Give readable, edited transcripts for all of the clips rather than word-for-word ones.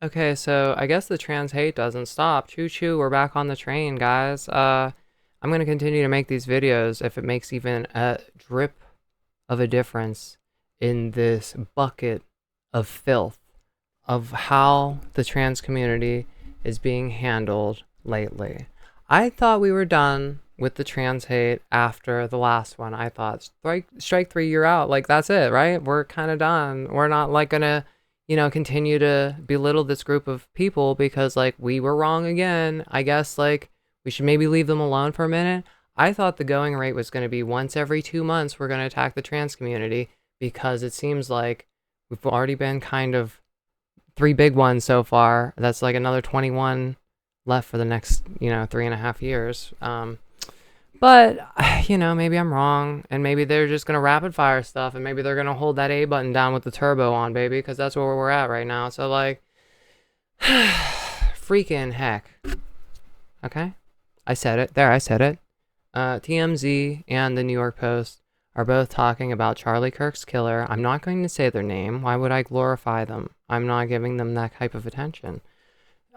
Okay, so I guess the trans hate doesn't stop. Choo choo, we're back on the train, guys. I'm gonna continue to make these videos if it makes even a drip of a difference in this bucket of filth of how the trans community is being handled lately. I thought we were done with the trans hate after the last one. I thought strike three, you're out. Like that's it, right? We're kind of done. We're not like gonna, continue to belittle this group of people because like we were wrong again. I guess like we should maybe leave them alone for a minute. I thought the going rate was going to be once every 2 months we're going to attack the trans community because it seems like we've already been kind of three big ones so far. That's like another 21 left for the next, 3.5 years. But, maybe I'm wrong. And maybe they're just going to rapid fire stuff. And maybe they're going to hold that A button down with the turbo on, baby. Because that's where we're at right now. So, like, freaking heck. Okay? I said it. There, I said it. TMZ and the New York Post are both talking about Charlie Kirk's killer. I'm not going to say their name. Why would I glorify them? I'm not giving them that type of attention.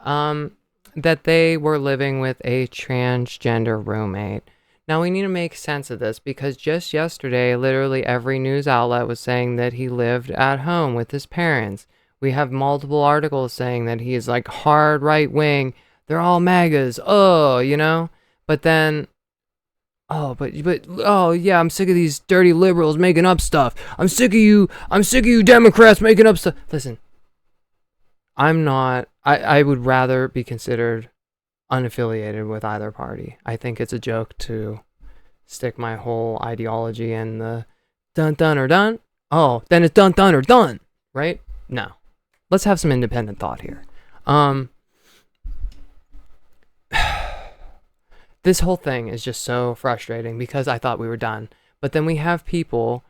That they were living with a transgender roommate. Now we need to make sense of this because just yesterday, literally every news outlet was saying that he lived at home with his parents. We have multiple articles saying that he is like hard right wing. They're all MAGAs. But then oh yeah, I'm sick of these dirty liberals making up stuff. I'm sick of you Democrats making up stuff. Listen, I'm not I would rather be considered unaffiliated with either party. I think it's a joke to stick my whole ideology in the dun dun or dun. Oh, then it's dun dun or dun, right? No. Let's have some independent thought here. This whole thing is just so frustrating because I thought we were done. But then we have people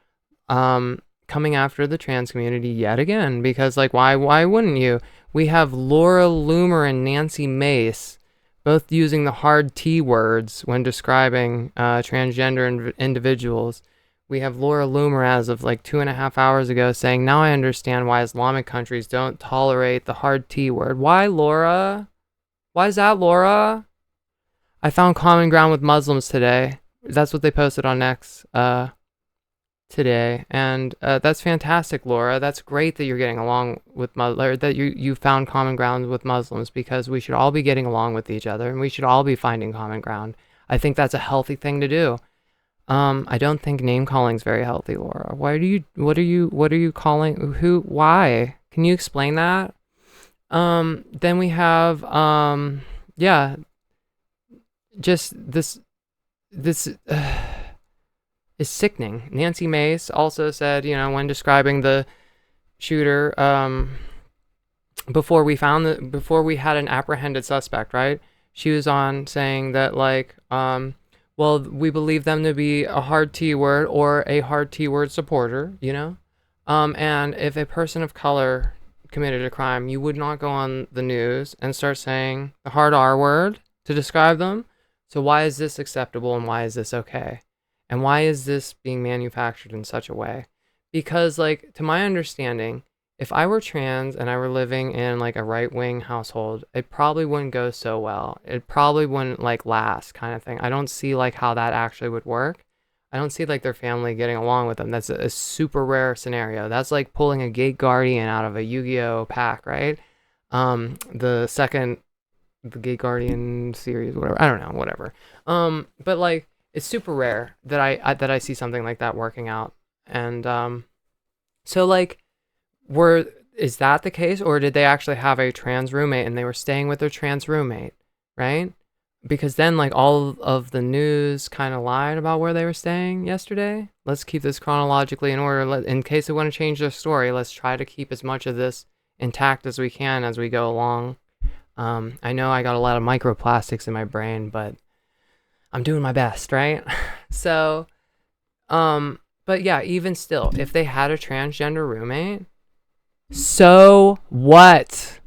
coming after the trans community yet again because like why wouldn't you? We have Laura Loomer and Nancy Mace both using the hard T words when describing transgender individuals. We have Laura Loomer as of like 2.5 hours ago saying, now I understand why Islamic countries don't tolerate the hard T word. Why, Laura? Why is that, Laura? I found common ground with Muslims today. That's what they posted on X today, and that's fantastic, Laura. That's great that you're getting along with that you found common ground with Muslims because we should all be getting along with each other and we should all be finding common ground. I think that's a healthy thing to do. I don't think name calling is very healthy, Laura. What are you calling who? Why? Can you explain that? Then we have yeah, just this is sickening. Nancy Mace also said, when describing the shooter, before we had an apprehended suspect, right? She was on saying that like, well, we believe them to be a hard T word or a hard T word supporter, and if a person of color committed a crime, you would not go on the news and start saying the hard R word to describe them. So why is this acceptable and why is this okay? And why is this being manufactured in such a way? Because, like, to my understanding, if I were trans and I were living in, like, a right-wing household, it probably wouldn't go so well. It probably wouldn't, like, last kind of thing. I don't see, like, how that actually would work. I don't see, like, their family getting along with them. That's a super rare scenario. That's like pulling a Gate Guardian out of a Yu-Gi-Oh pack, right? The Gate Guardian series, whatever. I don't know, whatever. But, like, it's super rare that I see something like that working out. And so like is that the case, or did they actually have a trans roommate and they were staying with their trans roommate, right? Because then like all of the news kind of lied about where they were staying yesterday. Let's keep this chronologically in order. In case they want to change their story, let's try to keep as much of this intact as we can as we go along. I know I got a lot of microplastics in my brain, but I'm doing my best, right? So, but yeah, even still, if they had a transgender roommate, so what?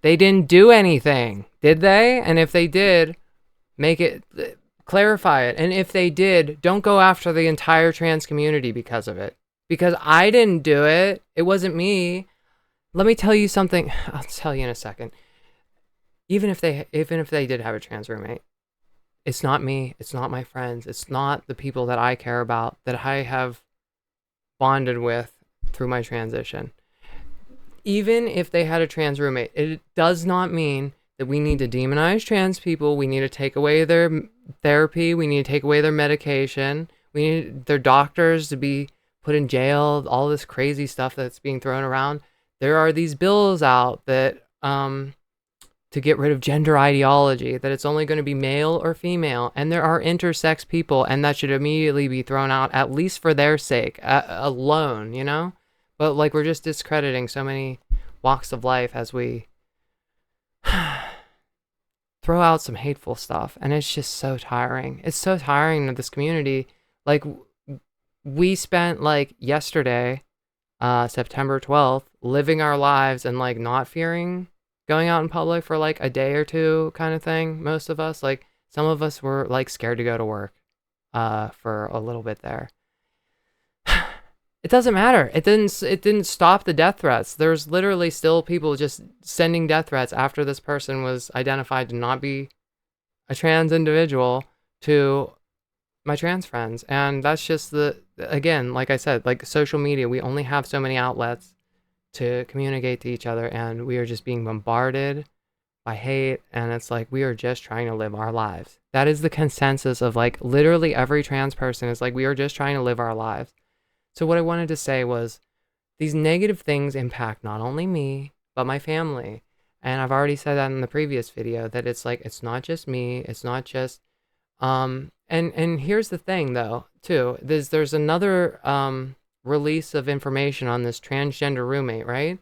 They didn't do anything, did they? And if they did, clarify it. And if they did, don't go after the entire trans community because of it. Because I didn't do it. It wasn't me. Let me tell you something. I'll tell you in a second. Even if they did have a trans roommate, it's not me, it's not my friends, it's not the people that I care about, that I have bonded with through my transition. Even if they had a trans roommate, it does not mean that we need to demonize trans people. We need to take away their therapy. We need to take away their medication. We need their doctors to be put in jail. All this crazy stuff that's being thrown around. There are these bills out that to get rid of gender ideology, that it's only going to be male or female, and there are intersex people, and that should immediately be thrown out, at least for their sake alone, you know? But like, we're just discrediting so many walks of life as we throw out some hateful stuff, and it's just so tiring. It's so tiring to this community. Like, we spent like yesterday, September 12th, living our lives and like not fearing going out in public for like a day or two kind of thing. Most of us, like some of us were like scared to go to work for a little bit there. It doesn't matter. It didn't stop the death threats. There's literally still people just sending death threats after this person was identified to not be a trans individual to my trans friends. And that's just again, like I said, like social media, we only have so many outlets to communicate to each other, and we are just being bombarded by hate, and it's like we are just trying to live our lives. That is the consensus of like literally every trans person, is like we are just trying to live our lives. So what I wanted to say was, these negative things impact not only me but my family. And I've already said that in the previous video, that it's like it's not just me, it's not just and here's the thing though too, there's another release of information on this transgender roommate, right?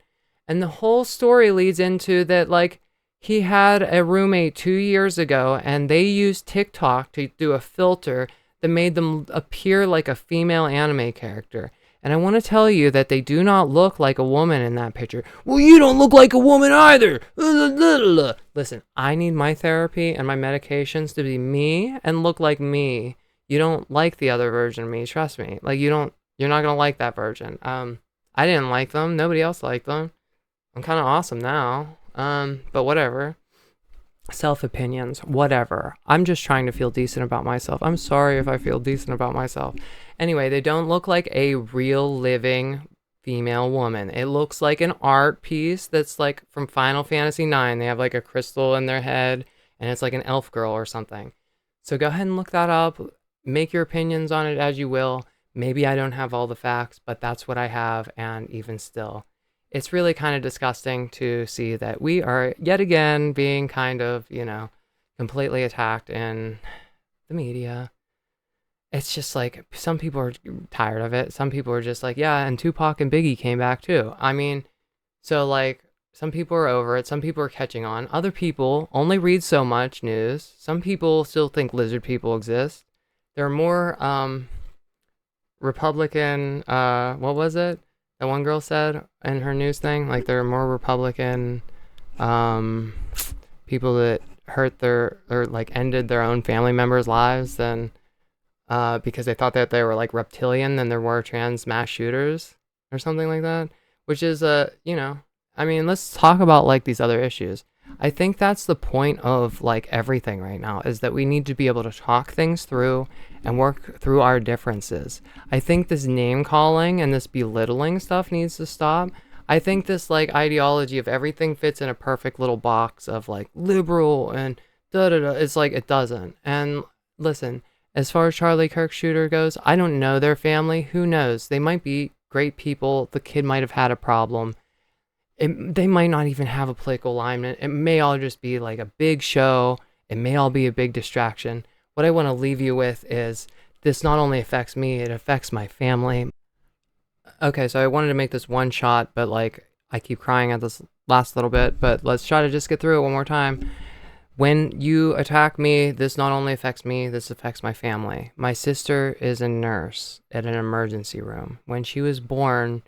And the whole story leads into that, like, he had a roommate 2 years ago, and they used TikTok to do a filter that made them appear like a female anime character. And I want to tell you that they do not look like a woman in that picture. Well, you don't look like a woman either. Listen, I need my therapy and my medications to be me and look like me. You don't like the other version of me, trust me. Like, you're not gonna like that version. I didn't like them. Nobody else liked them. I'm kind of awesome now. But whatever. Self-opinions, whatever. I'm just trying to feel decent about myself. I'm sorry if I feel decent about myself. Anyway, they don't look like a real living female woman. It looks like an art piece that's like from Final Fantasy IX. They have like a crystal in their head, and it's like an elf girl or something. So go ahead and look that up. Make your opinions on it as you will. Maybe I don't have all the facts, but that's what I have, and even still, it's really kind of disgusting to see that we are yet again being kind of, completely attacked in the media. It's just like, some people are tired of it. Some people are just like, yeah, and Tupac and Biggie came back too. I mean, so like, some people are over it. Some people are catching on. Other people only read so much news. Some people still think lizard people exist. There are more Republican, what was it? That one girl said in her news thing, like there are more Republican people that hurt or like ended their own family members' lives than because they thought that they were like reptilian than there were trans mass shooters or something like that. Which is I mean, let's talk about like these other issues. I think that's the point of like everything right now, is that we need to be able to talk things through and work through our differences. I think this name calling and this belittling stuff needs to stop. I think this like ideology of everything fits in a perfect little box of like liberal and da da da, it's like it doesn't. And listen, as far as Charlie Kirk shooter goes, I don't know their family. Who knows? They might be great people. The kid might have had a problem. They might not even have a political alignment. It may all just be like a big show. It may all be a big distraction. What I want to leave you with is, this not only affects me, it affects my family. Okay, so I wanted to make this one shot, but like I keep crying at this last little bit, but let's try to just get through it one more time. When you attack me, this not only affects me, this affects my family. My sister is a nurse at an emergency room. When she was born,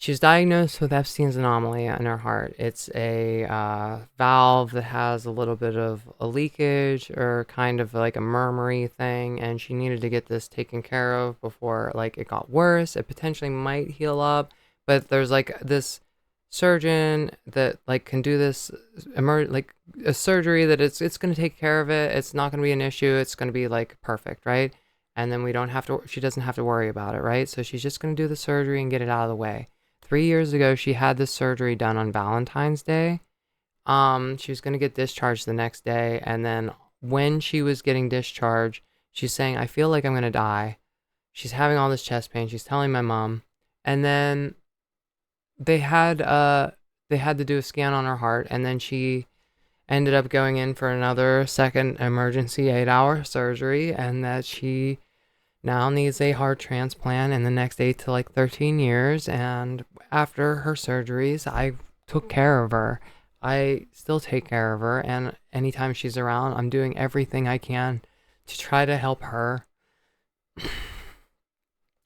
she was diagnosed with Epstein's anomaly in her heart. It's a valve that has a little bit of a leakage or kind of like a murmury thing, and she needed to get this taken care of before like it got worse. It potentially might heal up, but there's like this surgeon that like can do this like a surgery that it's going to take care of it. It's not going to be an issue. It's going to be like perfect, right? And then we don't have to she doesn't have to worry about it, right? So she's just going to do the surgery and get it out of the way. 3 years ago she had this surgery done on Valentine's Day. She was going to get discharged the next day, and then when she was getting discharged, she's saying, "I feel like I'm going to die." She's having all this chest pain. She's telling my mom. And then they had to do a scan on her heart, and then she ended up going in for another second emergency 8-hour surgery, and that she now needs a heart transplant in the next 8 to like 13 years. And after her surgeries, I took care of her. I still take care of her, and anytime she's around, I'm doing everything I can to try to help her.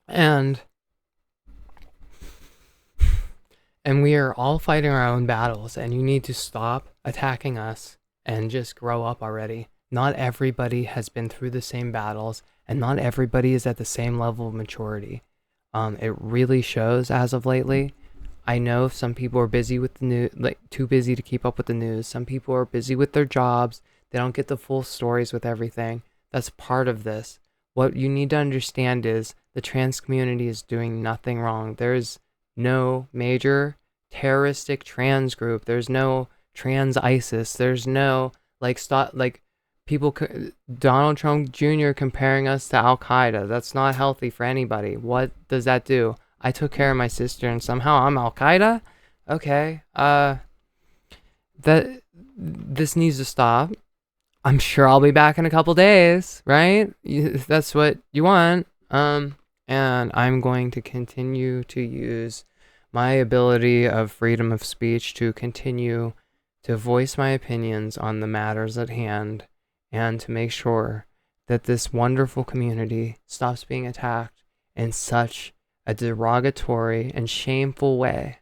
And we are all fighting our own battles, and you need to stop attacking us and just grow up already. Not everybody has been through the same battles, and not everybody is at the same level of maturity. It really shows as of lately. I know some people are busy with the news, like too busy to keep up with the news. Some people are busy with their jobs. They don't get the full stories with everything. That's part of this. What you need to understand is the trans community is doing nothing wrong. There's no major terroristic trans group. There's no trans ISIS. There's no people, Donald Trump Jr. comparing us to Al Qaeda. That's not healthy for anybody. What does that do? I took care of my sister and somehow I'm Al Qaeda? Okay. That this needs to stop. I'm sure I'll be back in a couple days, right? That's what you want. And I'm going to continue to use my ability of freedom of speech to continue to voice my opinions on the matters at hand, and to make sure that this wonderful community stops being attacked in such a derogatory and shameful way.